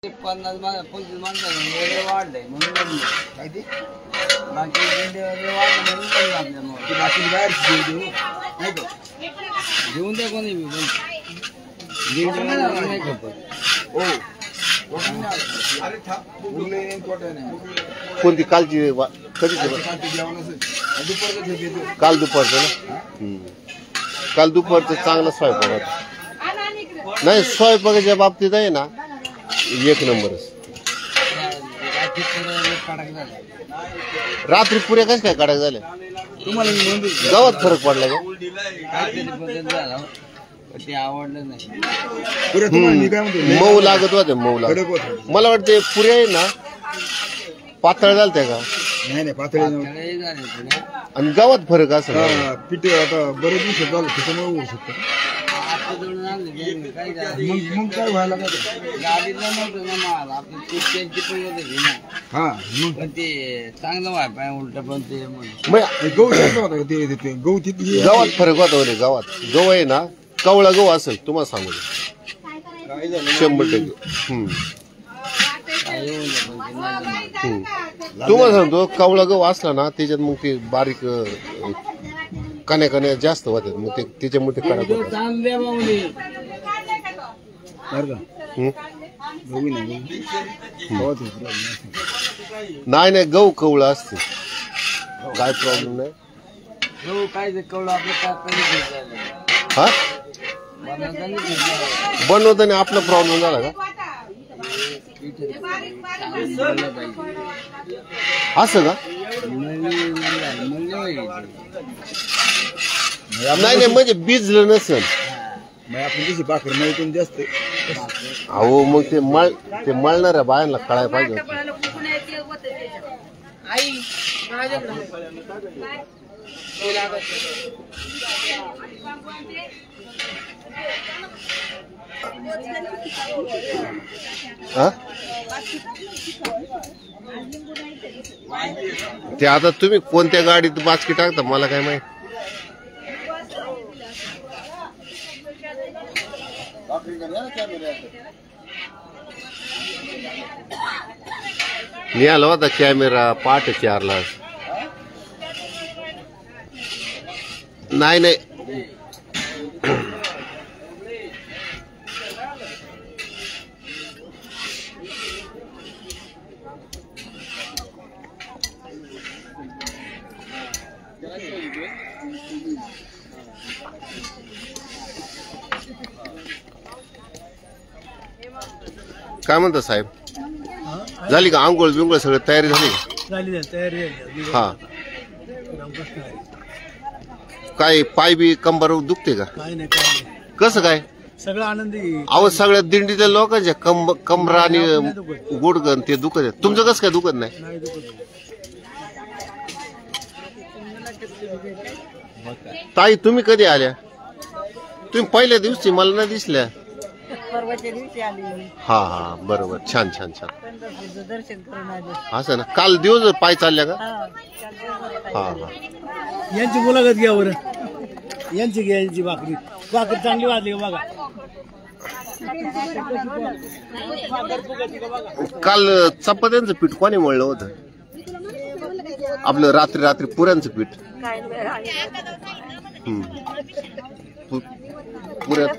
50 25 माणसं वाढलंय म्हणून काय ते बाकी वाढलं म्हणून आपल्या बाकी बाहेर घेऊन द्या कोणी नाही खपत हो कोणती कालची कधी काल दुपारचं ना काल दुपारचं चांगला स्वयंपाक होता नाही स्वयंपाकाच्या बाबतीत आहे ना एक नंबरच रात्री पुऱ्या कशा काय काढायला झाल्या तुम्हाला गावात फरक पडला का ते आवडलं नाही मऊ लागत होते मऊ लागत मला वाटते पुऱ्या आहे ना पातळ झालत्या का नाही पातळी आणि गावात फरक असं पिठे आता बरेच दिवस झालं त्याच्यामुळे होऊ शकतं मग काय व्हायला गाडीला नव्हतं ना माल आपली त्यांची पण होते ना हा पण ते चांगलं व्हाय पाय उलट पण ते गहू तिथे गावात फरक होता होते गावात गहू आहे ना कवळा गहू असेल तुम्हाला सांगू 100% तुम्हाला सांगतो कवळा गहू असला ना त्याच्यात मग ते बारीक कण्या जास्त होतात मग ते त्याच्यामुळे ते कडक होतात नाही गहू कवळा असते काय प्रॉब्लेम नाही गहू काय कवळा आपलं हा बनवताना आपला प्रॉब्लेम झाला का असं का नाही म्हणजे भिजलं नसेल आपण कशी भाकर मळून जास्त अहो मग ते मळणाऱ्या बायांना कळायला पाहिजे ते आता तुम्ही कोणत्या गाडीत बाचकी टाकता मला काय माहित मी आलो होता कॅमेरा 4:30 नाही काय म्हणता साहेब झाली का आंघोळ बिंगोळ सगळं तयारी झाली का हा काय पाय बी कंबर दुखते का कसं काय सगळं आनंदी अहो सगळ्या दिंडीतल्या लोकांच्या कमरा आणि गुडघन ते दुखत आहे तुमचं कसं काय दुखत नाही ताई तुम्ही कधी आल्या तुम्ही पहिल्या दिवशी मला नाही दिसल्या हा हा बरोबर छान असं ना काल दिवस पाय चालल्या का हा यांची मुलाखत घ्या बरं यांची भाकरी चांगली वाजली बघा काल चपात्यांचं पीठ कोणी मळलं होतं आपलं रात्री पुऱ्यांचं पीठ पुऱ्यात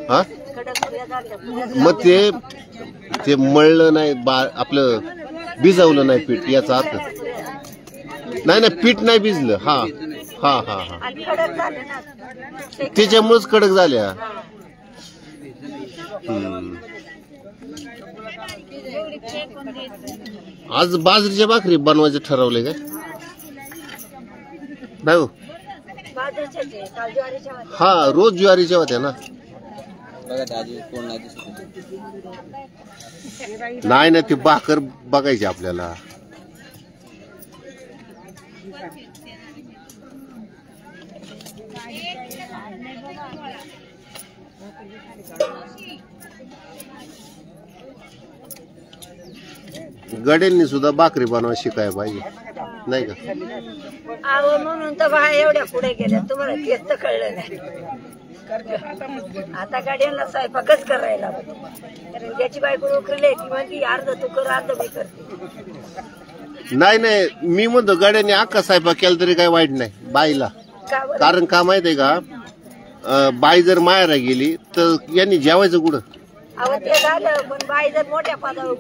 हा मग ते मळलं नाही आपलं भिजवलं नाही पीठ याचा अर्थ नाही पीठ नाही भिजलं हा हा हा हा त्याच्यामुळेच कडक झाल्या आज बाजरीच्या भाकरी बनवायचं ठरवलंय काय नाही हा रोज ज्वारीच्या होत्या ना नाही ती भाकर बघायची आपल्याला गड्यांनी सुद्धा भाकरी बनवा शिकाय पाहिजे नाही का म्हणून तर बाहेर एवढ्या पुढे गेल्या तुम्हाला तेच तर कळलं नाही आता गाड्यांना स्वयंपाकच करायला कारण ज्याची बायको नोकरीला आहे ती म्हणती अर्ध तू कर अर्ध मी करते. नाही नाही, मी म्हणतो गाड्याने अख्खा स्वयंपाक केला तरी काही वाईट नाही बाईला. कारण का माहितीये का, बाई जर माहेरा गेली तर यांनी जेवायचं कुठं? अहो ते झालं, पण बाई जर मोठ्या पदावर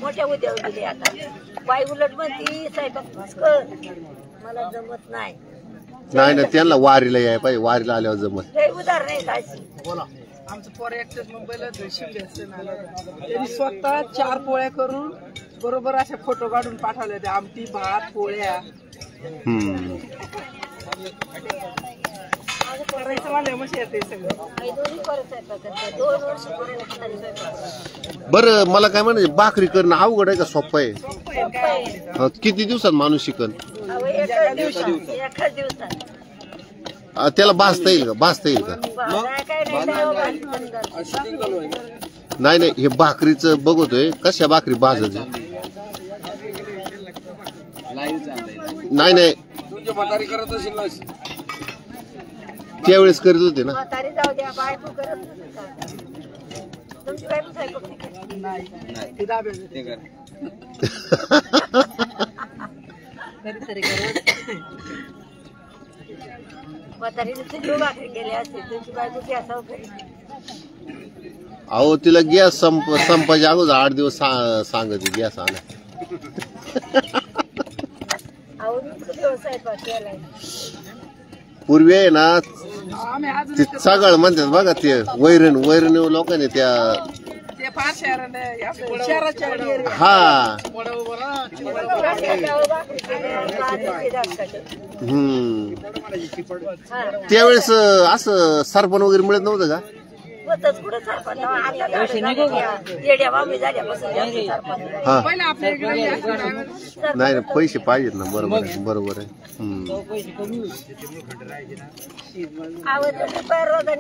मोठ्या उद्यावर गेली आता बाई उलट म्हणती स्वयंपाक कर मला जमत नाही. नाही ना, त्यांना वारीला याय पाहिजे, वारीला आल्यावर जमत. हे उदाहरण नाही सायची. आमचं पोर एकटेच मुंबईला त्यांनी स्वतः 4 पोळ्या करून बरोबर अशा फोटो काढून पाठवले होते. आमटी भात पोळ्या करायचं मला मशी येते सगळं. बरं मला काय म्हणायचं, भाकरी करणं अवघड आहे का सोपं आहे? किती दिवसात माणूस शिकन? त्याला भाजता येईल का? भाजता येईल का? नाही नाही, हे भाकरीचं बघतोय कशा भाकरी भाजत. नाही नाही, त्यावेळेस करीत होते ना. अहो तिला गॅस संपायच्या अगोदर 8 दिवस सांगत गॅस आणा. पूर्वी आहे ना ते सगळं म्हणतात बघा, ते वैरण लोकांनी त्या हा त्यावेळेस असं सरपण वगैरे मिळत नव्हतं का? नाही पैसे पाहिजेत ना. बरोबर आहे, बरोबर आहे.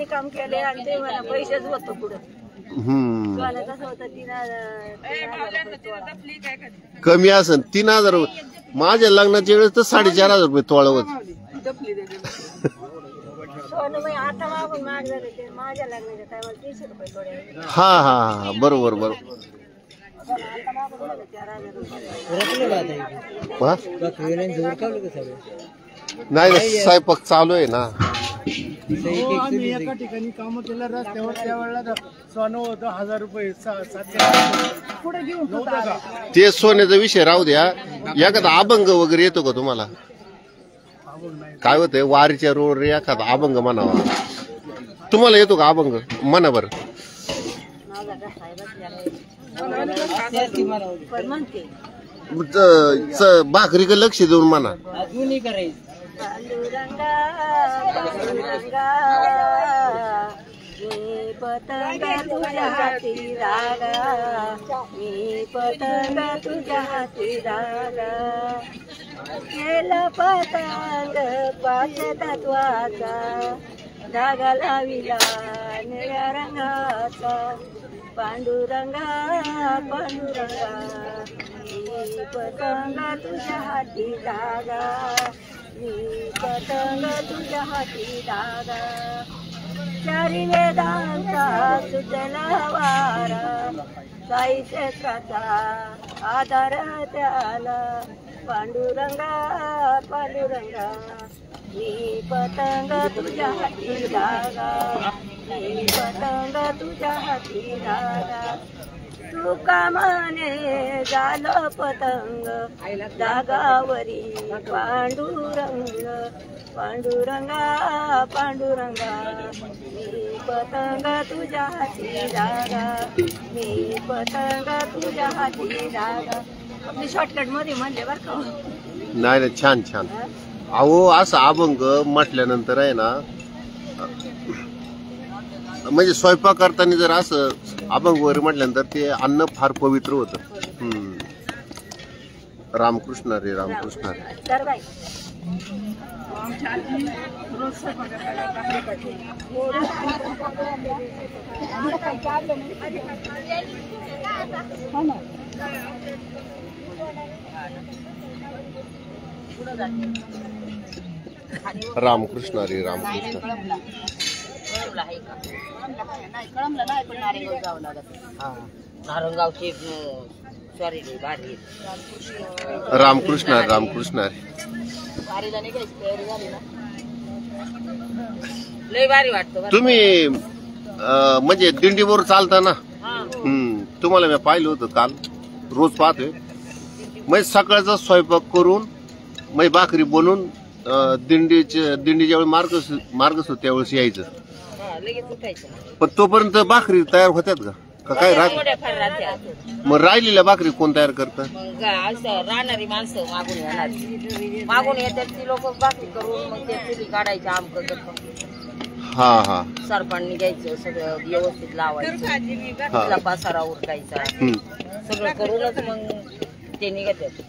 काम केले आणि ते मला पैसेच होतो पुढे कमी असन 3000. माझ्या लग्नाच्या वेळेस तर 4500 रुपये तोळा होत. हा हा बरोबर बरोबर. नाही स्वयंपाक चालू आहे ना. आम्ही एका ठिकाणी काम केलं रस्त्यावर, त्यावेळेला सोनं होतं 1000 रुपये. पुढे घेऊन ते सोन्याचा विषय राहू द्या. एखादा अभंग वगैरे येतो का तुम्हाला? काय होतंय वारीच्या रोड रे, एखादा अभंग म्हणावा. तुम्हाला येतो का अभंग? म्हणा बरं. भाकरीकडे लक्ष देऊन म्हणा. मी पतंग तुझ्या हाती रागा, मी पतंग तुझ्या हाती रागा. केलं पतंग 5 तत्वाचा, धागा लाविला निळ्या रंगाचा. पांडुरंगा पांडुरंगा, मी पतंग तुझ्या हाती रागा, मी पतंग तुझ्या हाती रागा. 4 वेदांचा सुजला वारा, 6 क्षेत्राचा आधार त्याला. पांडुरंगा पांडुरंगा, मी पतंग तुझ्या हाती रागा, मी पतंग तुझ्या हाती रागा. तू कामाने झालं पतंग धागावरी पांडुरंग. पांडुरंगा पांडुरंगा, मी पतंग तुझ्या हाती रागा, मी पतंग तुझ्या हाती रागा. आपली शॉर्टकट मध्ये म्हणले बरं का. नाही नाही, छान छान. अहो असं अभंग म्हटल्यानंतर आहे ना, म्हणजे स्वयंपाक करताना जर असं अभंग वगैरे म्हटल्यानंतर ते अन्न फार पवित्र होतं. रामकृष्ण रे रामकृष्ण रे. रामकृष्ण रे रामकृष्ण. कळमला आहे का? नाही कळमला नाही, पण नारेगाव जावं लागत. नारंगावची सॉरी भारी रामकृष्ण रामकृष्ण वारीला निघायची तयारी झाली ना, लय भारी वाटतं. तुम्ही म्हणजे दिंडीवर चालता ना? तुम्हाला मी पाहिलं होतं काल, रोज पाहतोय. मग सकाळचा स्वयंपाक करून मग भाकरी बनवून दिंडी ज्यावेळी मार्गस त्यावेळेस यायचं. लगेच उठायचं. पण तोपर्यंत भाकरी तयार होत्यात का काय राहत? मग राहिलेल्या भाकरी कोण तयार करतं? मग असं राहणारी माणसं मागून येणार, मागून येतात ती लोक भाकरी करून मग ते चुली काढायचं आमक. हा हा, सरपण घ्यायचं, सगळं व्यवस्थित लावायचं, पासारा उरकायचा, सगळं करूनच मग ते निघतात.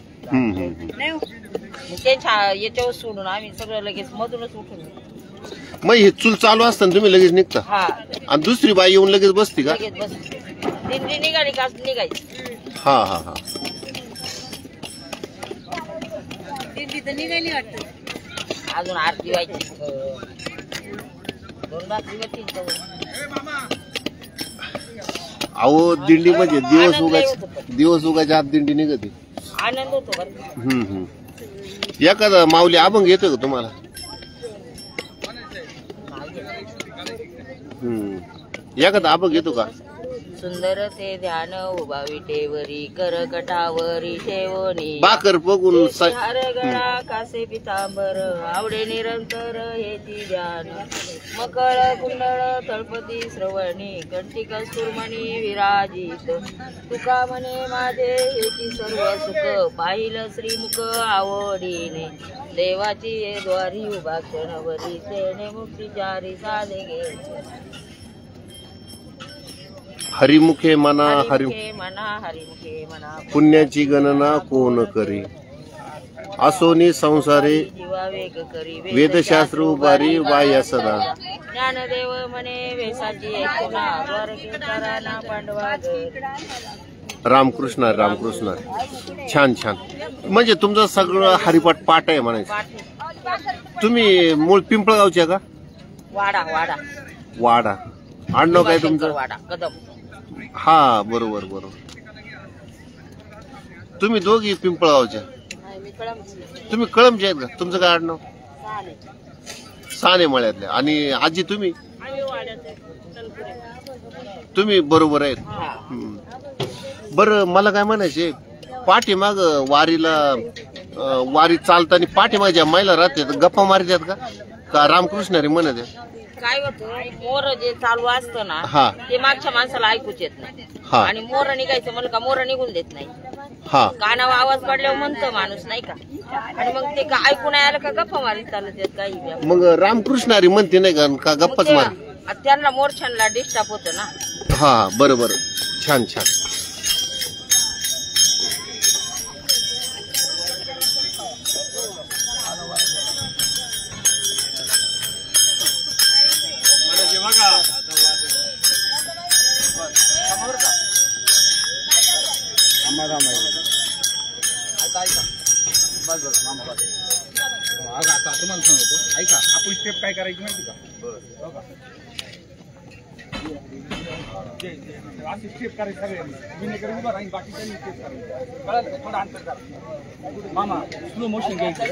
त्यांच्या याच्यावर सोडून आम्ही सगळं लगेच मधूनच उठून. मग हे चूल चालू असताना तुम्ही लगेच निघता? हा. आणि दुसरी बाई येऊन लगेच बसती का? लगेच बसते. दिंडी निघाली का निघायची. हा हा हा. दिंडी तर निघाली वाटत. अजून आरती व्हायची. 2 भाकरी होती. अहो दिंडी म्हणजे दिवस उगायच्या आत दिंडी निघते. आनंद होतो. एखादा माऊली अभंग येतो का तुम्हाला? एखादा अभंग येतो का? सुंदर ते ध्यान उभा विटेवरी, करकटावरी ठेवणी, भाकर बघून गळा कासे पितांबर, आवडे निरंतर हेची ध्यान, मकळ कुंडळ तळपती श्रवणी, कंठी कस्तुरमणी विराजित, तुका म्हणे माझे हेची सर्व सुख, पाहिलं श्रीमुख आवडीने, देवाची द्वारी उभा क्षणवरी, तेने मुक्तीचारी साधे घे. हरिमुखे मना हरिमुखे मना, पुण्याची गणना कोण करी, असोनी संसारे जीवा वेग करी, वेदशास्त्र उभारी वाया सदा, ज्ञानदेव म्हणे वेसाची एकना, द्वारकेश्वराना पांडवा घर. रामकृष्ण रामकृष्ण. छान छान. म्हणजे तुमचं सगळं हरिपाठ पाठ आहे म्हणायचं. तुम्ही मूळ पिंपळगावचे का? वाडा वाडा वाडा. आडनाव काय तुमचं? वाडा कदम. हा बरोबर बरोबर. तुम्ही दोघी पिंपळगावच्या? तुम्ही कळमचे आहेत का? तुमचं काय आडनाव? साने मळ्यातले. आणि आजी तुम्ही? तुम्ही बरोबर आहेत. बरं मला काय म्हणायचे, पाठीमाग वारी चालताना पाठीमाग ज्या महिला राहतात गप्पा मारतात का रामकृष्ण म्हणत आहे? काय होतं, मोर जे चालू असतं ना हा, ते मागच्या माणसाला ऐकूच येत नाही. हा. आणि मोर निघायचं म्हणलं का मोर निघून देत नाही. हा, कानावर आवाज पडल्यावर म्हणतं माणूस नाही का, आणि मग ते ऐकून नाही आलं का गप्पा मारीत चालत येत काही. मग रामकृष्णारी म्हणते नाही का गप्पाच मार? त्यांना मोर्चांना डिस्टर्ब होतं ना. हा बरोबर. छान छान. आता तुम्हाला सांगतो, ऐका आपण स्टेप काय करायची माहिती का? अशी स्टेप करायची सगळ्यांनी. विनेकर उभं राहील, बाकीच्यांनी स्टेप करायची. कळलं? थोडं अंतर करा. मामा स्लो मोशन घ्यायचं.